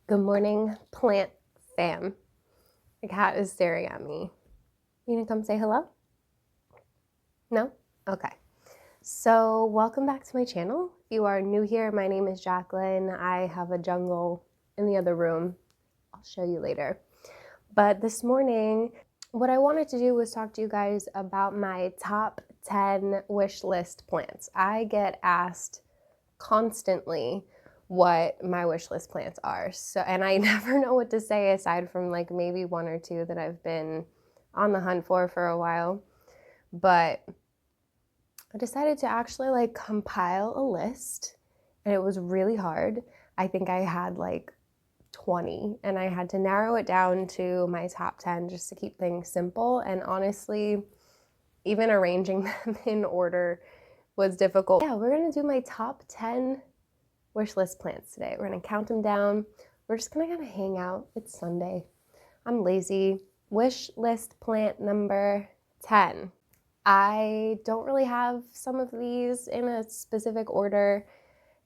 Good morning, plant fam. The cat is staring at me. You gonna come say hello? No? Okay. So welcome back to my channel. If you are new here, my name is Jacqueline. I have a jungle in the other room. I'll show you later. But this morning, what I wanted to do was talk to you guys about my top 10 wish list plants. I get asked constantly what my wish list plants are. So, and I never know what to say aside from like maybe one or two that I've been on the hunt for a while. But I decided to actually like compile a list, and it was really hard. I think I had like 20, and I had to narrow it down to my top 10 just to keep things simple. And honestly, even arranging them in order was difficult. Yeah, we're gonna do my top 10 wish list plants today. We're gonna count them down. We're just gonna kind of hang out. It's Sunday. I'm lazy. Wish list plant number 10. I don't really have some of these in a specific order,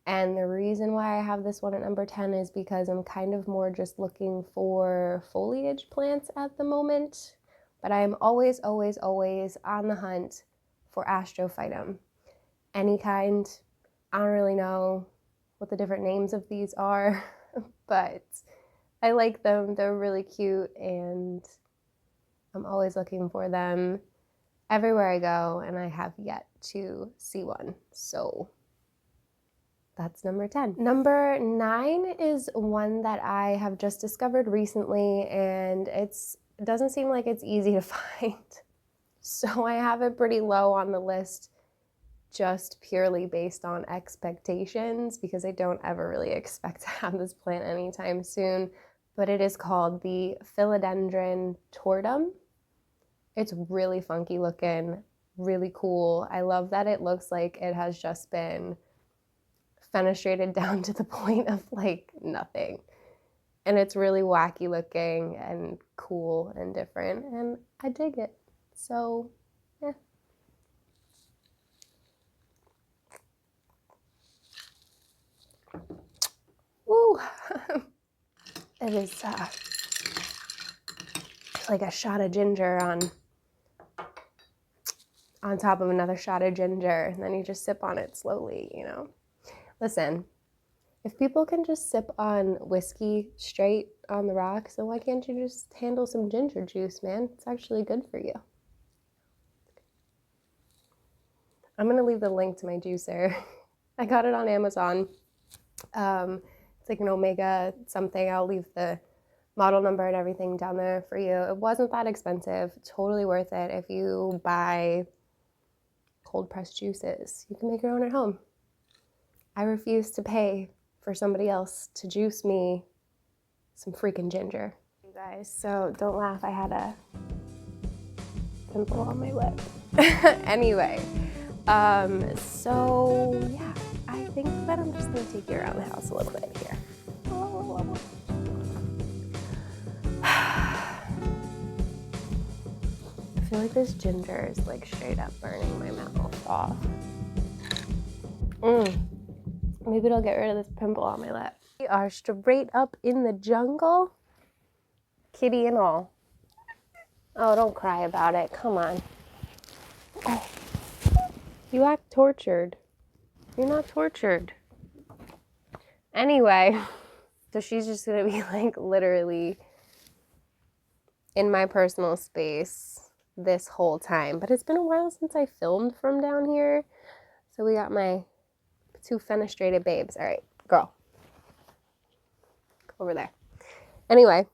and the reason why I have this one at number 10 is because I'm kind of more just looking for foliage plants at the moment, but I am always, always, always on the hunt for Astrophytum. Any kind. I don't really know what the different names of these are, but I like them. They're really cute, and I'm always looking for them everywhere I go, and I have yet to see one. So that's number 10. Number 9 is one that I have just discovered recently, and it doesn't seem like it's easy to find. So I have it pretty low on the list, just purely based on expectations, because I don't ever really expect to have this plant anytime soon. But it is called the Philodendron Tortun. It's really funky looking, really cool. I love that it looks like it has just been fenestrated down to the point of like nothing. And it's really wacky looking and cool and different, and I dig it. So yeah. Woo! It is like a shot of ginger on top of another shot of ginger, and then you just sip on it slowly, you know? Listen, if people can just sip on whiskey straight on the rocks, then why can't you just handle some ginger juice, man? It's actually good for you. I'm gonna leave the link to my juicer. I got it on Amazon. It's like an omega something. I'll leave the model number and everything down there for you. It wasn't that expensive. Totally worth it if you buy cold pressed juices. You can make your own at home. I refuse to pay for somebody else to juice me some freaking ginger. You guys, so don't laugh. I had a pimple on my lip. Anyway, so yeah, I think that I'm just gonna take you around the house a little bit here. I feel like this ginger is like straight up burning my mouth off. Maybe it'll get rid of this pimple on my lip. We are straight up in the jungle, kitty and all. Oh, don't cry about it. Come on. Oh. You act tortured. You're not tortured. Anyway, so she's just gonna be like literally in my personal space this whole time. But it's been a while since I filmed from down here. So we got my 2 fenestrated babes. All right, girl. Go over there. Anyway,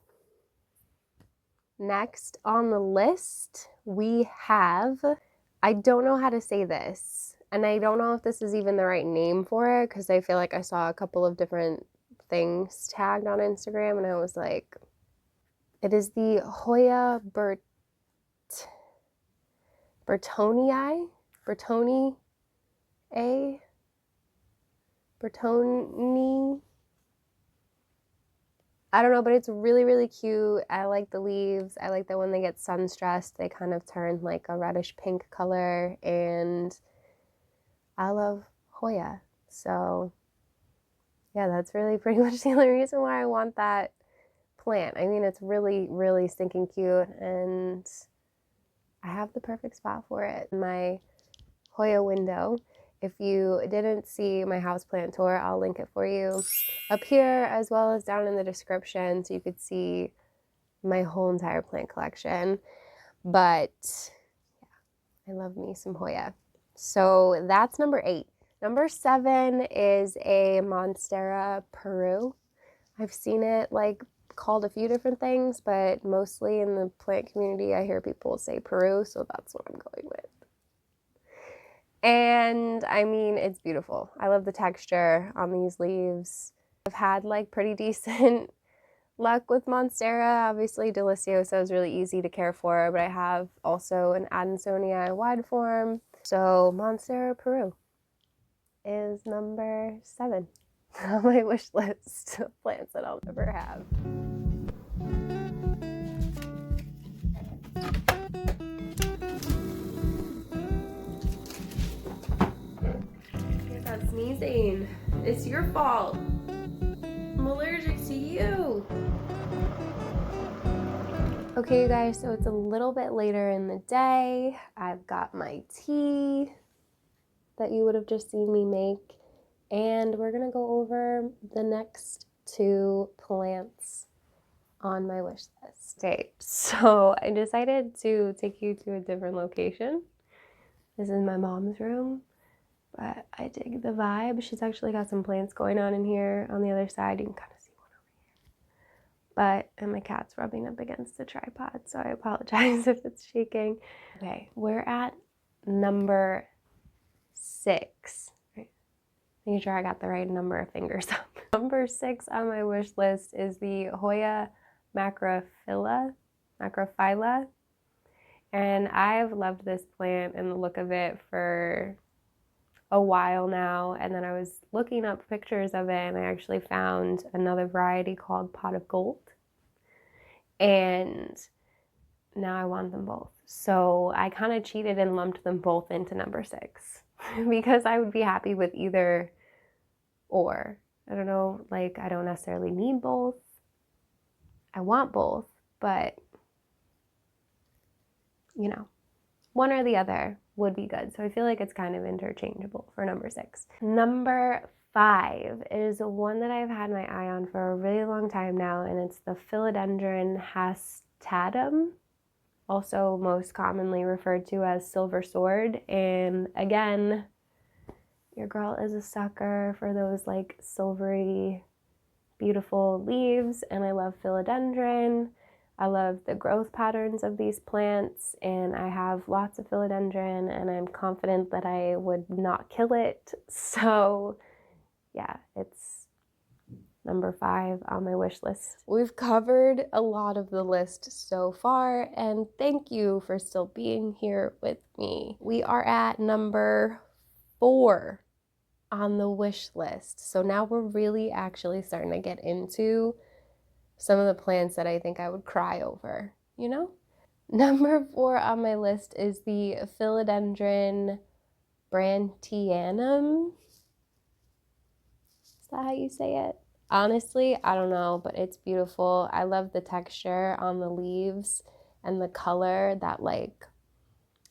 next on the list, we have, I don't know how to say this, and I don't know if this is even the right name for it, because I feel like I saw a couple of different things tagged on Instagram, and I was like, it is the Hoya Bertonii? Bertoni? I don't know, but it's really, really cute. I like the leaves. I like that when they get sun stressed, they kind of turn like a reddish pink color, and I love Hoya. So yeah, that's really pretty much the only reason why I want that plant. I mean, it's really, really stinking cute, and I have the perfect spot for it. My Hoya window. If you didn't see my houseplant tour, I'll link it for you up here as well as down in the description so you could see my whole entire plant collection. But yeah, I love me some Hoya. So that's number 8. Number 7 is a Monstera Peru. I've seen it like called a few different things, but mostly in the plant community I hear people say Peru, so that's what I'm going with. And I mean, it's beautiful. I love the texture on these leaves. I've had like pretty decent luck with Monstera. Obviously, Deliciosa is really easy to care for, but I have also an Adansonii wide form. So Monstera Peru is number 7 on my wish list of plants that I'll never have. Sneezing. It's your fault. I'm allergic to you. Okay, you guys, so it's a little bit later in the day. I've got my tea that you would have just seen me make, and we're gonna go over the next 2 plants on my wish list. Okay, so I decided to take you to a different location. This is my mom's room. But I dig the vibe. She's actually got some plants going on in here on the other side. You can kind of see one over here. And my cat's rubbing up against the tripod, so I apologize if it's shaking. Okay, we're at number 6. Right. Making sure I got the right number of fingers up. Number 6 on my wish list is the Hoya macrophylla. And I've loved this plant and the look of it for a while now, and then I was looking up pictures of it and I actually found another variety called Pot of Gold, and now I want them both. So I kind of cheated and lumped them both into number 6 because I would be happy with either or. I don't know, like I don't necessarily need both. I want both, but you know, one or the other would be good. So I feel like it's kind of interchangeable for number 6. Number 5 is one that I've had my eye on for a really long time now, and it's the Philodendron hastatum, also most commonly referred to as silver sword. And again, your girl is a sucker for those like silvery beautiful leaves, and I love philodendron. I love the growth patterns of these plants, and I have lots of philodendron, and I'm confident that I would not kill it. So yeah, it's number 5 on my wish list. We've covered a lot of the list so far, and thank you for still being here with me. We are at number 4 on the wish list. So now we're really actually starting to get into some of the plants that I think I would cry over, you know? Number 4 on my list is the Philodendron Brandtiamin. Is that how you say it? Honestly, I don't know, but it's beautiful. I love the texture on the leaves and the color, that like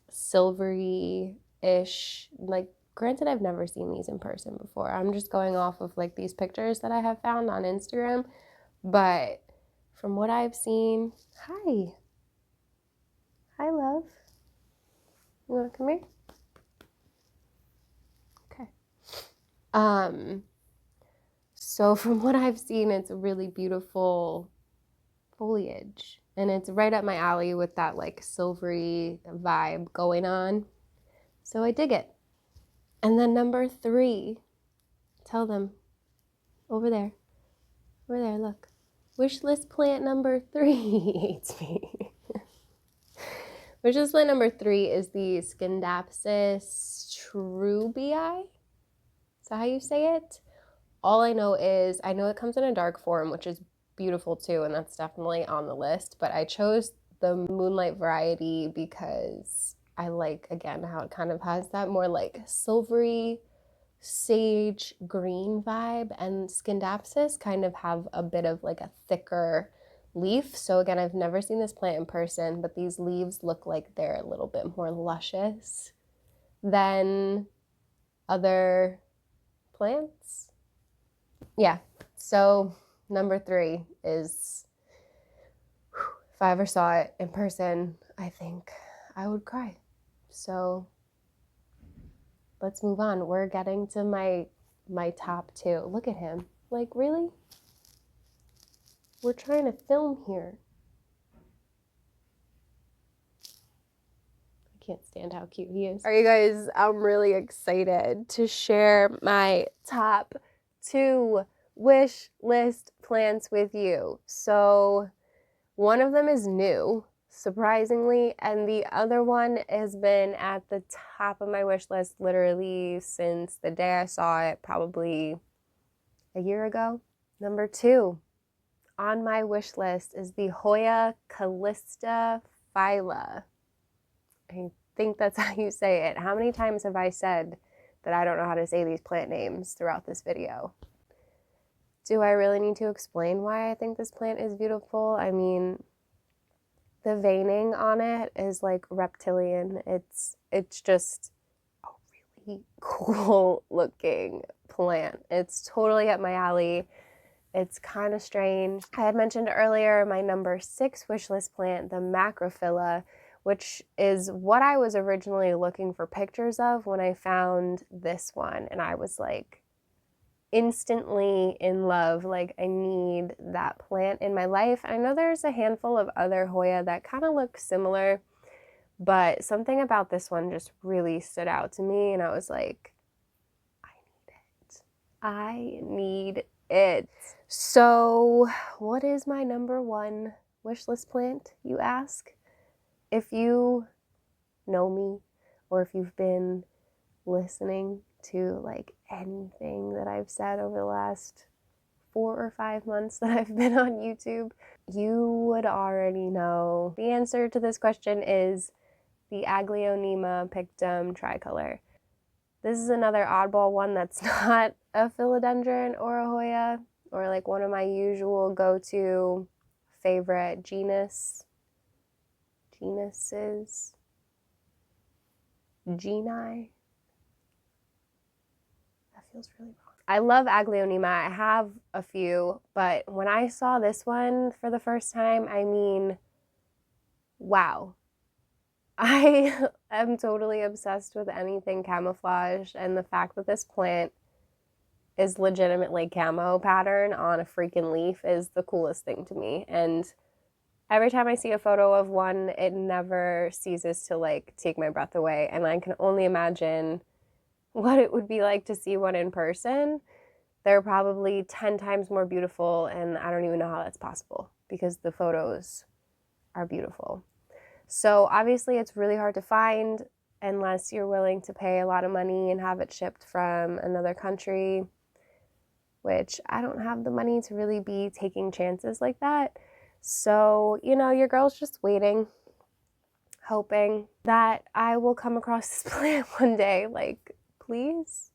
silvery-ish, like granted, I've never seen these in person before. I'm just going off of like these pictures that I have found on Instagram, but from what I've seen, hi, love. You want to come here? Okay. So from what I've seen, it's a really beautiful foliage, and it's right up my alley with that like silvery vibe going on. So I dig it. And then number 3, tell them over there, look. Wishlist plant number 3 hates me. Wishlist plant number 3 is the Scindapsus trubii. Is that how you say it? All I know is, I know it comes in a dark form, which is beautiful too, and that's definitely on the list, but I chose the moonlight variety because I like, again, how it kind of has that more like silvery sage green vibe, and Scindapsus kind of have a bit of like a thicker leaf. So again, I've never seen this plant in person, but these leaves look like they're a little bit more luscious than other plants. Yeah, so number 3 is, if I ever saw it in person, I think I would cry. So let's move on. We're getting to my top 2. Look at him. Like, really? We're trying to film here. I can't stand how cute he is. All right, you guys, I'm really excited to share my top 2 wish list plants with you. So one of them is new, surprisingly, and the other one has been at the top of my wish list literally since the day I saw it, probably a year ago. Number 2 on my wish list is the Hoya Callistophylla. I think that's how you say it. How many times have I said that I don't know how to say these plant names throughout this video? Do I really need to explain why I think this plant is beautiful? I mean, the veining on it is like reptilian. It's just a really cool looking plant. It's totally up my alley. It's kind of strange. I had mentioned earlier my number 6 wish list plant, the Macrophylla, which is what I was originally looking for pictures of when I found this one. And I was like instantly in love. Like, I need that plant in my life. I know there's a handful of other Hoya that kind of look similar, but something about this one just really stood out to me. And I was like, I need it. So what is my number 1 wish list plant, you ask? If you know me, or if you've been listening to like anything that I've said over the last 4 or 5 months that I've been on YouTube, you would already know. The answer to this question is the Aglaonema Pictum tricolor. This is another oddball one that's not a philodendron or a Hoya, or like one of my usual go-to favorite genuses. Genii. That feels really wrong. I love Aglaonema. I have a few, but when I saw this one for the first time, I mean, wow. I am totally obsessed with anything camouflage, and the fact that this plant is legitimately camo pattern on a freaking leaf is the coolest thing to me. And every time I see a photo of one, it never ceases to like take my breath away. And I can only imagine what it would be like to see one in person. They're probably 10 times more beautiful, and I don't even know how that's possible because the photos are beautiful. So obviously it's really hard to find unless you're willing to pay a lot of money and have it shipped from another country, which I don't have the money to really be taking chances like that. So, you know, your girl's just waiting, hoping that I will come across this plant one day. Like, please.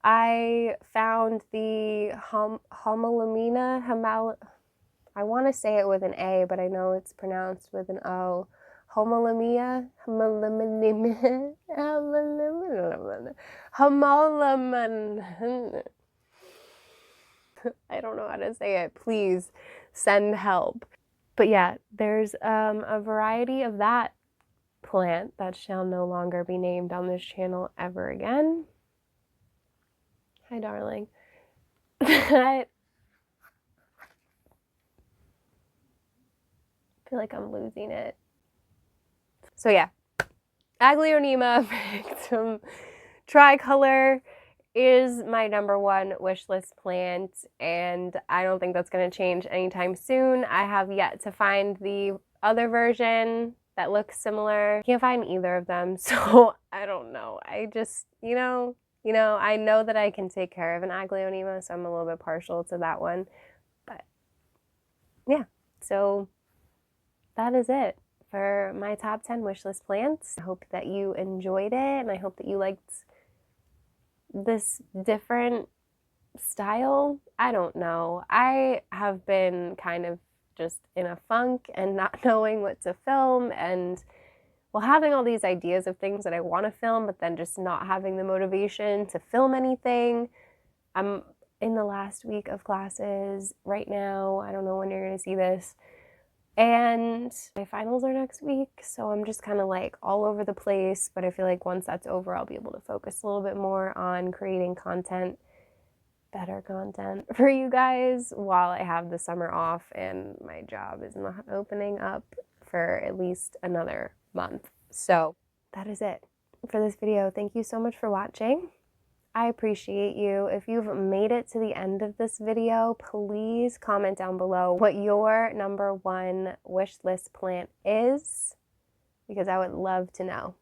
I found the Homolamina, I want to say it with an A, but I know it's pronounced with an O. Homolamia, I don't know how to say it. Please send help. But yeah, there's a variety of that plant that shall no longer be named on this channel ever again. Hi, darling. I feel like I'm losing it. So yeah, Aglaonema Pictum tricolor is my #1 wish list plant, and I don't think that's going to change anytime soon. I have yet to find the other version that looks similar. Can't find either of them, so I don't know. I just, you know, I know that I can take care of an Aglaonema, so I'm a little bit partial to that one. But yeah, so that is it for my top 10 wish list plants. I hope that you enjoyed it, and I hope that you liked this different style. I don't know. I have been kind of just in a funk and not knowing what to film, and well, having all these ideas of things that I want to film, but then just not having the motivation to film anything. I'm in the last week of classes right now. I don't know when you're going to see this. And my finals are next week, so I'm just kind of like all over the place, but I feel like once that's over, I'll be able to focus a little bit more on creating content, better content for you guys while I have the summer off and my job is not opening up for at least another month. So that is it for this video. Thank you so much for watching. I appreciate you. If you've made it to the end of this video, please comment down below what your #1 wish list plant is, because I would love to know.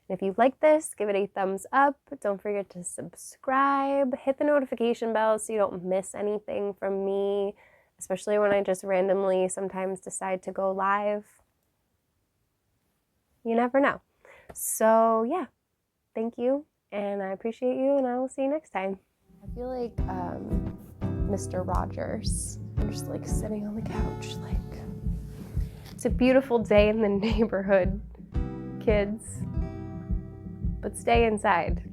And if you like this, give it a thumbs up. Don't forget to subscribe. Hit the notification bell so you don't miss anything from me, especially when I just randomly sometimes decide to go live. You never know. So yeah, thank you. And I appreciate you, and I will see you next time. I feel like Mr. Rogers. I'm just like sitting on the couch like, it's a beautiful day in the neighborhood, kids. But stay inside.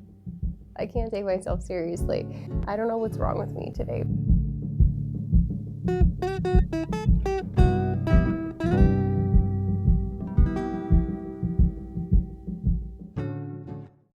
I can't take myself seriously. I don't know what's wrong with me today.